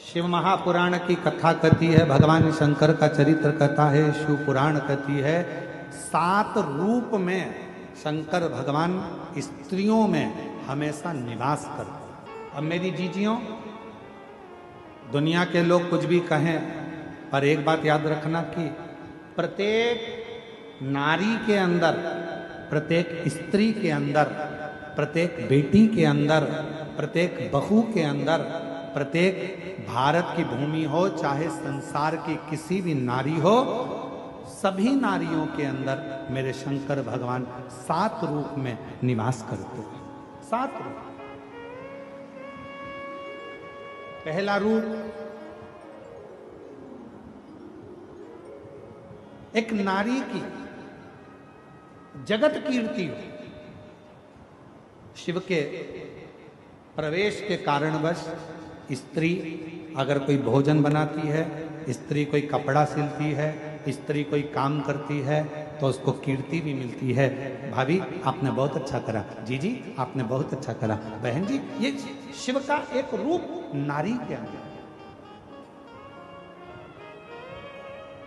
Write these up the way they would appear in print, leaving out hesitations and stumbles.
शिव महापुराण की कथा कहती है, भगवान शंकर का चरित्र कहता है, शिव पुराण कहती है, 7 रूप में शंकर भगवान स्त्रियों में हमेशा निवास करते हैं। अब मेरी जीजियों, दुनिया के लोग कुछ भी कहें, पर एक बात याद रखना कि प्रत्येक नारी के अंदर, प्रत्येक स्त्री के अंदर, प्रत्येक बेटी के अंदर, प्रत्येक बहू के अंदर, प्रत्येक भारत की भूमि हो चाहे संसार की किसी भी नारी हो, सभी नारियों के अंदर मेरे शंकर भगवान 7 रूप में निवास करते हैं। 7 रूप। पहला रूप, एक नारी की जगत कीर्ति हो। शिव के प्रवेश के कारणवश स्त्री अगर कोई भोजन बनाती है, स्त्री कोई कपड़ा सिलती है, स्त्री कोई काम करती है, तो उसको कीर्ति भी मिलती है। भाभी आपने बहुत अच्छा करा, जीजी आपने बहुत अच्छा करा, बहन जी, ये शिव का एक रूप नारी के अंदर।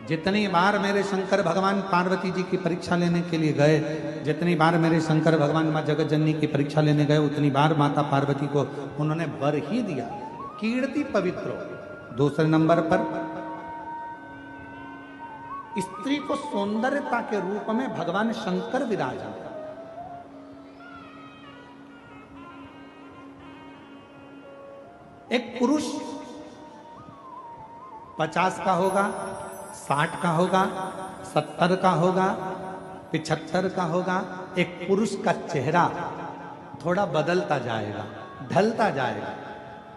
जितनी बार मेरे शंकर भगवान पार्वती जी की परीक्षा लेने के लिए गए, जितनी बार मेरे शंकर भगवान माँ जगत जननी की परीक्षा लेने गए, उतनी बार माता पार्वती को उन्होंने वर ही दिया, कीर्ति पवित्र। दूसरे नंबर पर स्त्री को सौंदर्यता के रूप में भगवान शंकर विराजमान। एक पुरुष 50 का होगा, 60 का होगा, 70 का होगा, 75 का होगा, एक पुरुष का चेहरा थोड़ा बदलता जाएगा, ढलता जाएगा,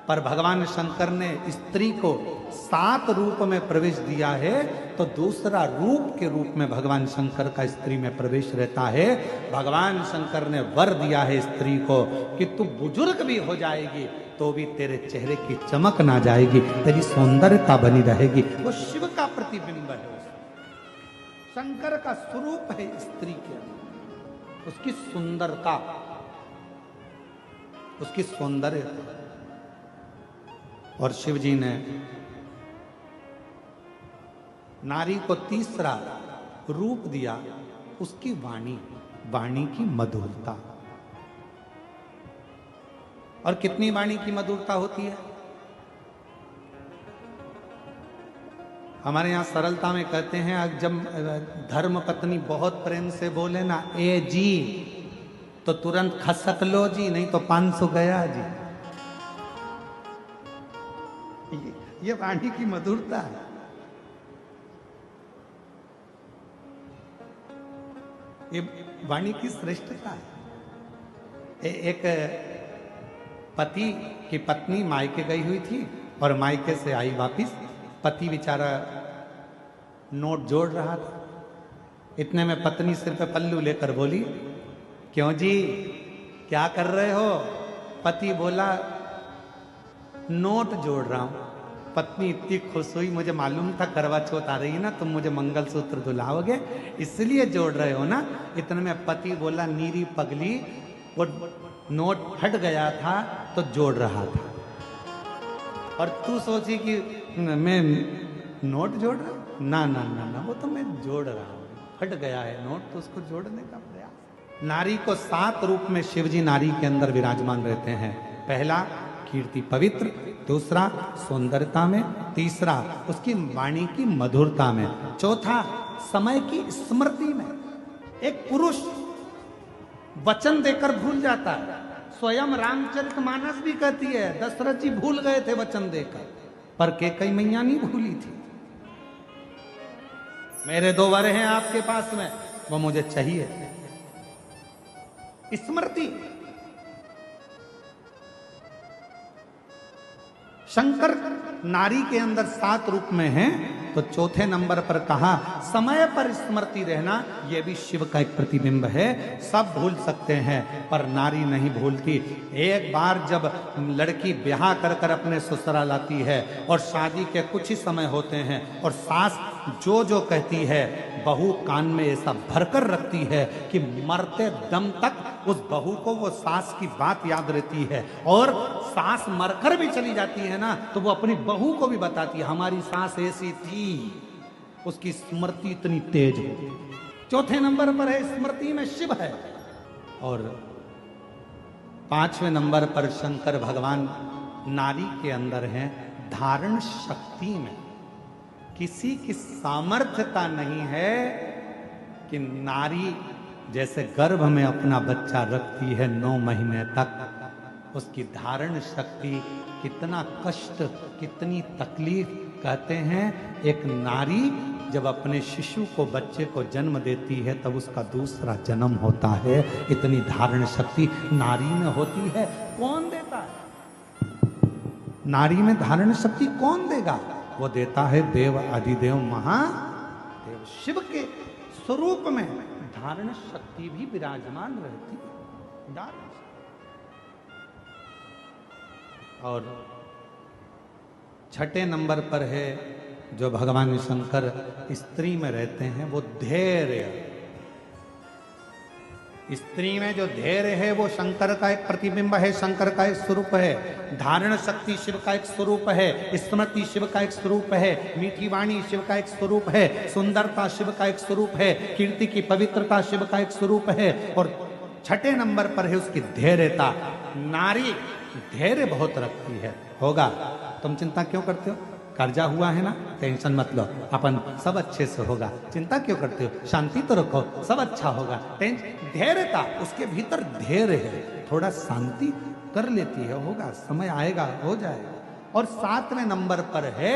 पर भगवान शंकर ने स्त्री को 7 रूप में प्रवेश दिया है, तो दूसरा रूप के रूप में भगवान शंकर का स्त्री में प्रवेश रहता है। भगवान शंकर ने वर दिया है स्त्री को कि तू बुजुर्ग भी हो जाएगी तो भी तेरे चेहरे की चमक ना जाएगी, तेरी सौंदर्यता बनी रहेगी। वो शिव का प्रतिबिंब है, शंकर का स्वरूप है स्त्री के अंदर, उसकी सुंदरता, उसकी सौंदर्यता। और शिव जी ने नारी को तीसरा रूप दिया, उसकी वाणी, वाणी की मधुरता। और कितनी वाणी की मधुरता होती है? हमारे यहां सरलता में कहते हैं, जब धर्म पत्नी बहुत प्रेम से बोले ना, ए जी, तो तुरंत खसक लो जी, नहीं तो 500 गया जी। ये वाणी की मधुरता है। ये वाणी की श्रेष्ठता है। एक पति की पत्नी मायके गई हुई थी और मायके से आई वापिस, पति बेचारा नोट जोड़ रहा था। इतने में पत्नी सिर पे पल्लू लेकर बोली, क्यों जी क्या कर रहे हो? पति बोला, नोट जोड़ रहा हूं। पत्नी इतनी खुश हुई, मुझे मालूम था करवा चौथ आ रही है ना, तुम मुझे मंगलसूत्र दुलाओगे, इसलिए जोड़ रहे हो ना। इतने में पति बोला, नीरी पगली, वो नोट फट गया था तो जोड़ रहा था। और तू सोची कि मैं नोट जोड़ रहा हूं? ना ना ना ना, वो तो मैं जोड़ रहा हूं, फट गया है नोट, तो उसको जोड़ने का प्रयास। नारी को 7 रूप में शिवजी नारी के अंदर विराजमान रहते हैं। पहला कीर्ति पवित्र, दूसरा सौंदर्यता में, तीसरा उसकी वाणी की मधुरता में, चौथा समय की स्मृति में। एक पुरुष वचन देकर भूल जाता है, स्वयं रामचरितमानस भी कहती है, दशरथ जी भूल गए थे वचन देकर, पर कैकेयी मैया नहीं भूली थी। मेरे 2 वर हैं आपके पास में, वो मुझे चाहिए। स्मृति। शंकर नारी के अंदर 7 रूप में हैं, तो चौथे नंबर पर कहा समय पर स्मृति रहना, यह भी शिव का एक प्रतिबिंब है। सब भूल सकते हैं पर नारी नहीं भूलती। एक बार जब लड़की ब्याह कर कर अपने ससुराल आती है और शादी के कुछ ही समय होते हैं और सास जो कहती है बहू कान में ऐसा भरकर रखती है कि मरते दम तक उस बहू को वो सास की बात याद रहती है। और सास मरकर भी चली जाती है ना तो वो अपनी बहू को भी बताती है हमारी सास ऐसी थी, उसकी स्मृति इतनी तेज हो। चौथे नंबर पर है स्मृति में शिव है। और पांचवें नंबर पर शंकर भगवान नारी के अंदर हैं धारण शक्ति में। किसी की सामर्थ्यता नहीं है कि नारी जैसे गर्भ में अपना बच्चा रखती है 9 महीने तक, उसकी धारण शक्ति कितना कष्ट कितनी तकलीफ। कहते हैं एक नारी जब अपने शिशु को बच्चे को जन्म देती है तब उसका दूसरा जन्म होता है। इतनी धारण शक्ति नारी में होती है। कौन देता है? नारी में धारण शक्ति कौन देगा? वो देता है देव अधिदेव महादेव शिव के स्वरूप में धारण शक्ति भी विराजमान रहती है। और छठे नंबर पर है जो भगवान शंकर स्त्री में रहते हैं वो धैर्य। स्त्री में जो धैर्य है वो शंकर का एक प्रतिबिंब है, शंकर का एक स्वरूप है। धारण शक्ति शिव का एक स्वरूप है, स्मृति शिव का एक स्वरूप है, मीठी वाणी शिव का एक स्वरूप है, सुंदरता शिव का एक स्वरूप है, कीर्ति की पवित्रता शिव का एक स्वरूप है। और छठे नंबर पर है उसकी धैर्यता। नारी धैर्य बहुत रखती है। होगा, तुम चिंता क्यों करते हो? कर्जा हुआ है ना, टेंशन मत लो, अपन सब अच्छे से होगा। चिंता क्यों करते हो? शांति तो रखो, सब अच्छा होगा। धैर्यता, उसके भीतर धैर्य है, थोड़ा शांति कर लेती है, होगा, समय आएगा, हो जाएगा। और 7वें नंबर पर है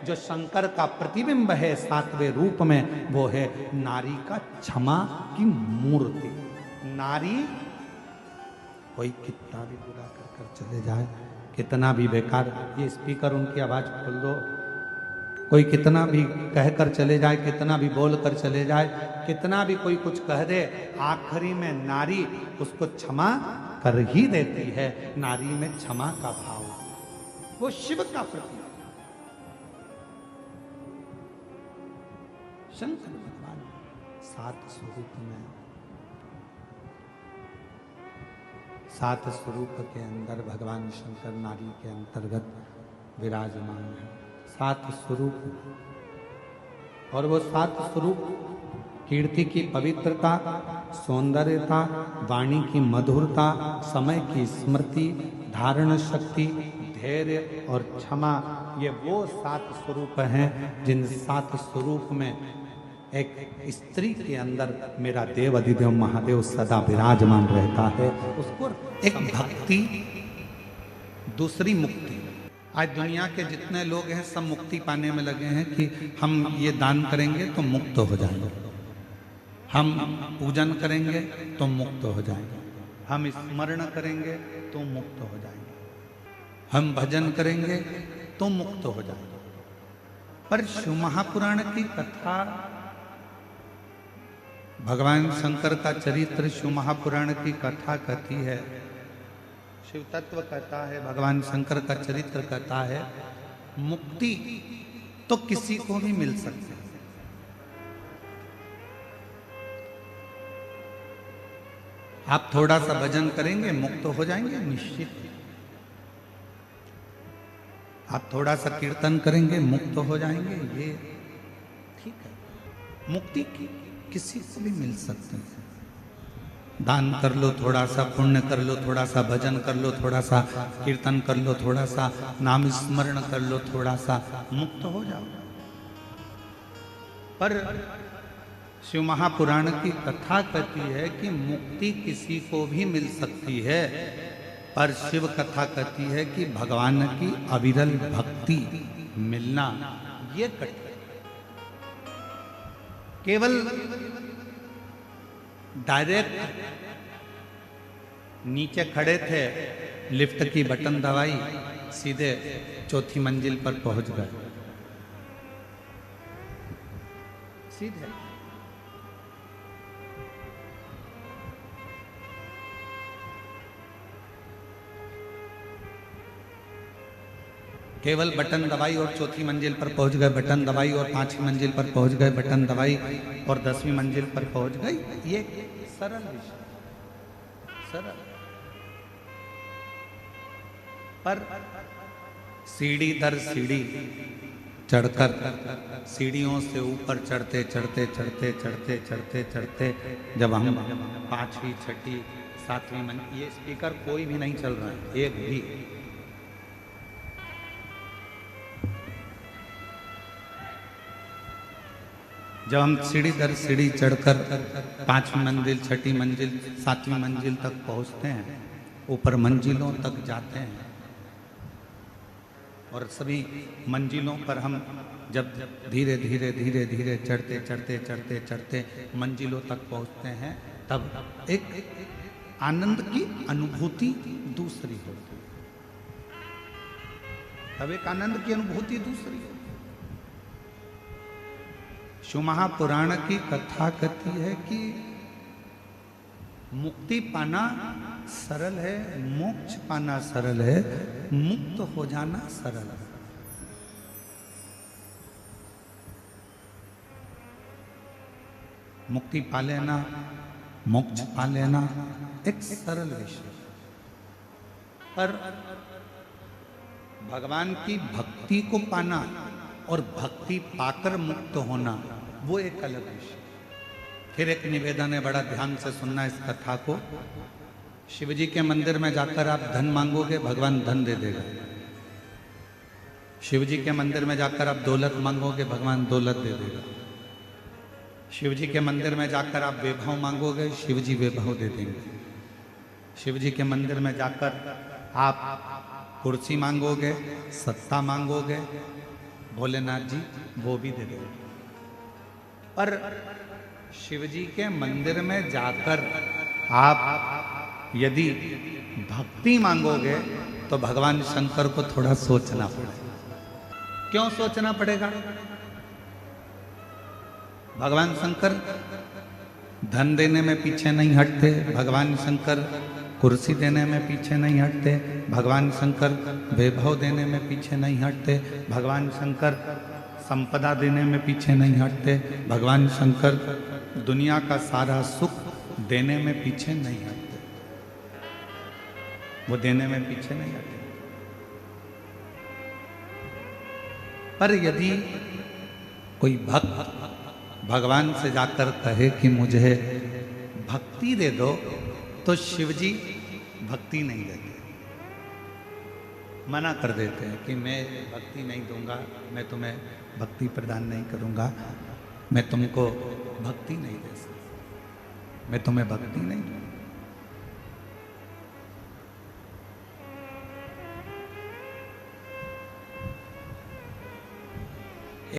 जो शंकर का प्रतिबिंब है 7वें रूप में, वो है नारी का क्षमा की मूर्ति। नारी कोई कितना भी बुरा कर चले जाए, कितना भी बेकार, ये स्पीकर उनकी आवाज खोल दो, कोई कितना भी कहकर चले जाए, कितना भी बोल कर चले जाए, कितना भी कोई कुछ कह दे, आखिरी में नारी उसको क्षमा कर ही देती है। नारी में क्षमा का भाव, वो शिव का प्रतीक। शंकर भगवान 7 स्वरूप में, 7 स्वरूप के अंदर भगवान शंकर नारी के अंतर्गत विराजमान है। 7 स्वरूप, और वो 7 स्वरूप कीर्ति की पवित्रता, सौंदर्यता, वाणी की मधुरता, समय की स्मृति, धारण शक्ति, धैर्य और क्षमा, ये वो 7 स्वरूप हैं जिन 7 स्वरूप में एक स्त्री के अंदर मेरा देव अधिदेव महादेव सदा विराजमान रहता है। उसको एक भक्ति, दूसरी मुक्ति। आज दुनिया के जितने लोग हैं सब मुक्ति पाने में लगे हैं कि हम ये दान करेंगे तो मुक्त हो जाएंगे, हम पूजन करेंगे तो मुक्त हो जाएंगे, हम स्मरण करेंगे तो मुक्त हो जाएंगे, हम भजन करेंगे तो मुक्त हो जाएंगे। पर शिव महापुराण की कथा, भगवान शंकर का चरित्र शिव महापुराण की कथा कहती है, शिव तत्व कहता है, भगवान शंकर का चरित्र कहता है, मुक्ति तो किसी को भी मिल सकती है। आप थोड़ा सा भजन करेंगे मुक्त हो जाएंगे निश्चित, आप थोड़ा सा कीर्तन करेंगे मुक्त हो जाएंगे, ये ठीक है। मुक्ति किसी को भी मिल सकती है। दान कर लो थोड़ा सा, पुण्य कर लो थोड़ा सा, भजन कर लो थोड़ा सा, कीर्तन कर लो थोड़ा सा, नाम स्मरण कर लो थोड़ा सा, मुक्त हो जाओ। पर शिव महापुराण की कथा कहती है कि मुक्ति किसी को भी मिल सकती है, पर शिव कथा कहती है कि भगवान की अविरल भक्ति मिलना ये कठिन। केवल डायरेक्ट नीचे खड़े थे, लिफ्ट की बटन दबाई, सीधे 4थी मंजिल पर पहुंच गए, सीधे। केवल बटन दबाई और चौथी मंजिल पर पहुंच गए, बटन दबाई और पांचवी मंजिल पर पहुंच गए, बटन दबाई और 10वीं मंजिल पर पहुंच गई। ये सरल विषय, सरल। पर सीढ़ी दर सीढ़ी चढ़कर, सीढ़ियों से ऊपर चढ़ते चढ़ते चढ़ते चढ़ते चढ़ते चढ़ते जब हम 5वीं 6ठी 7वीं मंजिल, ये स्पीकर कोई भी नहीं चल रहा है, एक भी। जब हम सीढ़ी दर सीढ़ी चढ़कर 5वीं मंजिल 6ठी मंजिल 7वीं मंजिल तक पहुंचते हैं, ऊपर मंजिलों तक जाते हैं, और सभी मंजिलों पर हम जब धीरे धीरे धीरे धीरे चढ़ते चढ़ते चढ़ते चढ़ते मंजिलों तक पहुंचते हैं, तब एक आनंद की अनुभूति दूसरी होती है। तब एक आनंद की अनुभूति दूसरी होती है। शिव महापुराण की कथा कहती है कि मुक्ति पाना सरल है, मोक्ष पाना सरल है, मुक्त हो जाना सरल है। मुक्ति पा लेना, मोक्ष पा लेना एक सरल विषय, पर भगवान की भक्ति को पाना और भक्ति पाकर मुक्त होना वो एक अलग विषय। फिर एक निवेदन है, बड़ा ध्यान से सुनना इस कथा को। शिव जी के मंदिर में जाकर आप धन मांगोगे, भगवान धन दे देगा। शिव जी के मंदिर में जाकर आप दौलत मांगोगे, भगवान दौलत दे देगा। शिव जी के मंदिर में जाकर आप वैभव मांगोगे, शिव जी वैभव दे देंगे। शिव जी के मंदिर में जाकर आप कुर्सी मांगोगे, सत्ता मांगोगे, भोलेनाथ जी वो भी दे देंगे। पर शिव जी के मंदिर में जाकर आप यदि भक्ति मांगोगे तो भगवान शंकर को थोड़ा सोचना पड़ेगा। क्यों सोचना पड़ेगा? भगवान शंकर धन देने में पीछे नहीं हटते, भगवान शंकर कुर्सी देने में पीछे नहीं हटते, भगवान शंकर वैभव देने में पीछे नहीं हटते, भगवान शंकर संपदा देने में पीछे नहीं हटते, भगवान शंकर दुनिया का सारा सुख देने में पीछे नहीं हटते, वो देने में पीछे नहीं हटते। पर यदि कोई भक्त भगवान से जाकर कहे कि मुझे भक्ति दे दो, तो शिव जी भक्ति नहीं देते, मना कर देते हैं कि मैं भक्ति नहीं दूंगा, मैं तुम्हें भक्ति प्रदान नहीं करूंगा, मैं तुमको भक्ति नहीं दे सकता, मैं तुम्हें भक्ति नहीं दूंगा।